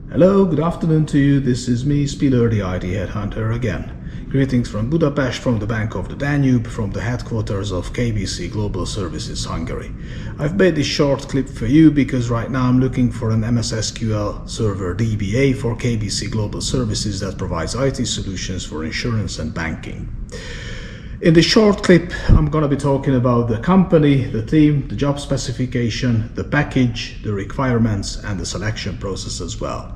Hello, good afternoon to you. This is me, Spiller, the IT Headhunter again. Greetings from Budapest, from the bank of the Danube, from the headquarters of KBC Global Services Hungary. I've made this short clip for you because right now I'm looking for an MS SQL Server DBA for KBC Global Services that provides IT solutions for insurance and banking. In this short clip, I'm going to be talking about the company, the team, the job specification, the package, the requirements, and the selection process as well.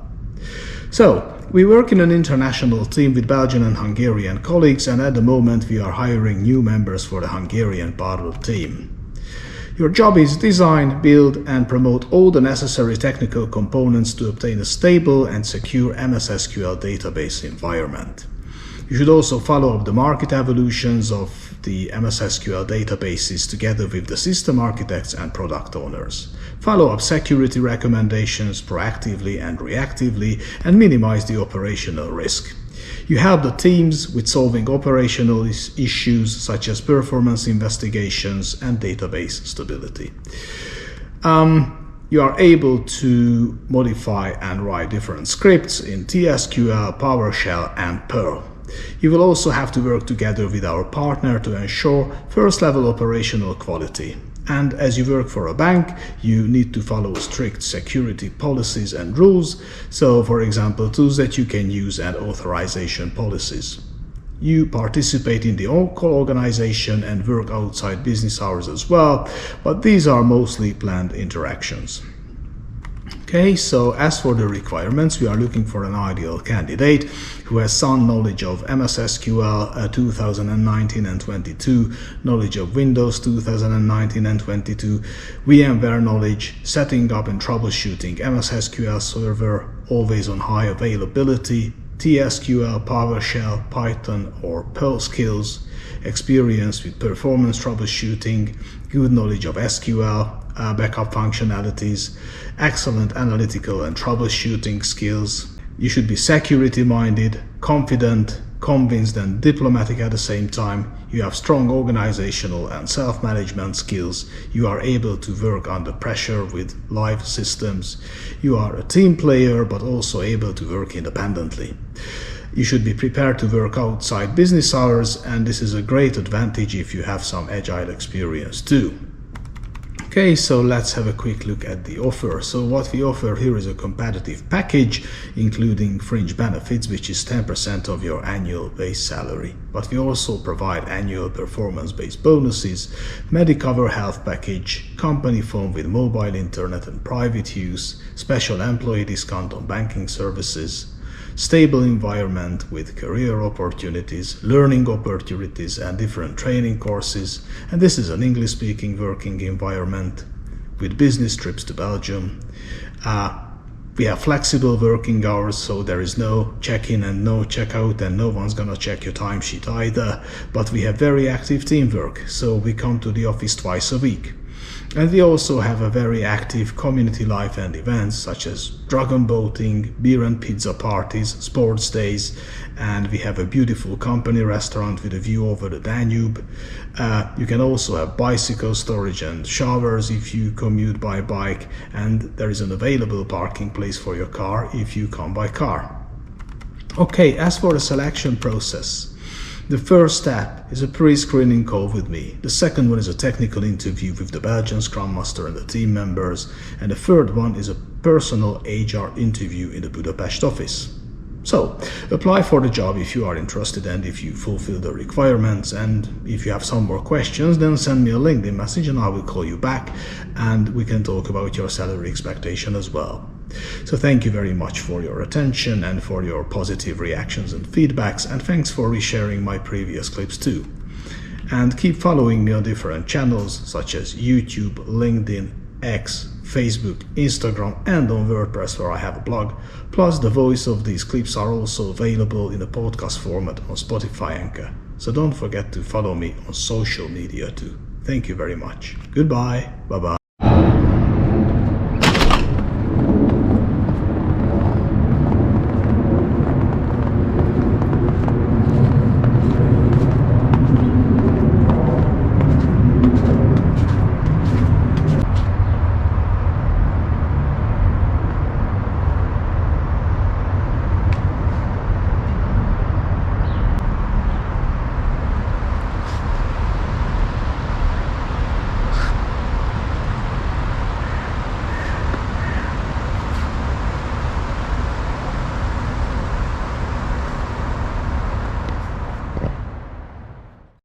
So, we work in an international team with Belgian and Hungarian colleagues, and at the moment we are hiring new members for the Hungarian part of the team. Your job is design, build, and promote all the necessary technical components to obtain a stable and secure MS SQL database environment. You should also follow up the market evolutions of the MS SQL databases together with the system architects and product owners. Follow up security recommendations proactively and reactively and minimize the operational risk. You help the teams with solving operational issues such as performance investigations and database stability. You are able to modify and write different scripts in T-SQL, PowerShell, and Perl. You will also have to work together with our partner to ensure first-level operational quality. And as you work for a bank, you need to follow strict security policies and rules, so for example, tools that you can use and authorization policies. You participate in the on-call organization and work outside business hours as well, but these are mostly planned interactions. Okay, so as for the requirements, we are looking for an ideal candidate who has some knowledge of MS SQL 2019 and 22, knowledge of Windows 2019 and 22, VMware knowledge, setting up and troubleshooting MS SQL Server, always on high availability, T-SQL, PowerShell, Python or Perl skills, experience with performance troubleshooting, good knowledge of SQL, backup functionalities, excellent analytical and troubleshooting skills. You should be security-minded, confident, convinced and diplomatic at the same time. You have strong organizational and self-management skills. You are able to work under pressure with live systems. You are a team player but also able to work independently. You should be prepared to work outside business hours, and this is a great advantage if you have some agile experience too. Okay, so let's have a quick look at the offer. So what we offer here is a competitive package, including fringe benefits, which is 10% of your annual base salary. But we also provide annual performance-based bonuses, Medicover health package, company phone with mobile internet and private use, special employee discount on banking services, stable environment with career opportunities, learning opportunities and different training courses, and this is an English-speaking working environment with business trips to Belgium. We have flexible working hours, so there is no check-in and no check-out, and no one's gonna check your timesheet either, but we have very active teamwork, so we come to the office twice a week. And we also have a very active community life and events such as dragon boating, beer and pizza parties, sports days, and we have a beautiful company restaurant with a view over the Danube. You can also have bicycle storage and showers if you commute by bike, and there is an available parking place for your car if you come by car. Okay, as for the selection process, the first step is a pre-screening call with me. The second one is a technical interview with the Belgian Scrum Master and the team members. And the third one is a personal HR interview in the Budapest office. So, apply for the job if you are interested and if you fulfill the requirements. And if you have some more questions, then send me a LinkedIn message and I will call you back and we can talk about your salary expectation as well. So thank you very much for your attention and for your positive reactions and feedbacks, and thanks for resharing my previous clips too. And keep following me on different channels such as YouTube, LinkedIn, X, Facebook, Instagram and on WordPress where I have a blog. Plus the voice of these clips are also available in a podcast format on Spotify Anchor. So don't forget to follow me on social media too. Thank you very much. Goodbye. Bye-bye.